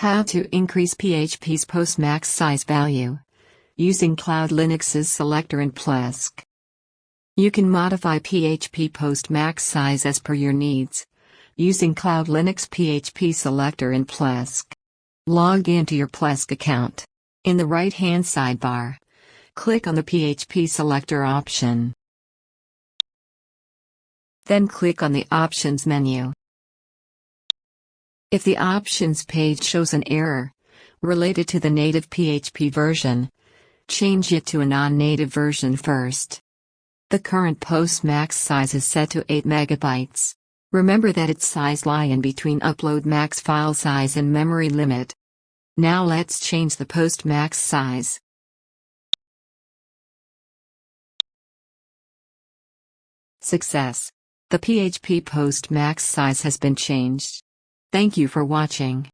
How to increase PHP's post max size value using CloudLinux's Selector and Plesk. You can modify PHP post max size as per your needs using CloudLinux PHP Selector and Plesk. Log into your Plesk account. In the right-hand sidebar, click on the PHP Selector option. Then click on the Options menu. If the Options page shows an error related to the native PHP version, change it to a non-native version first. The current post max size is set to 8 MB. Remember that its size lies in between upload max file size and memory limit. Now let's change the post max size. Success! The PHP post max size has been changed. Thank you for watching.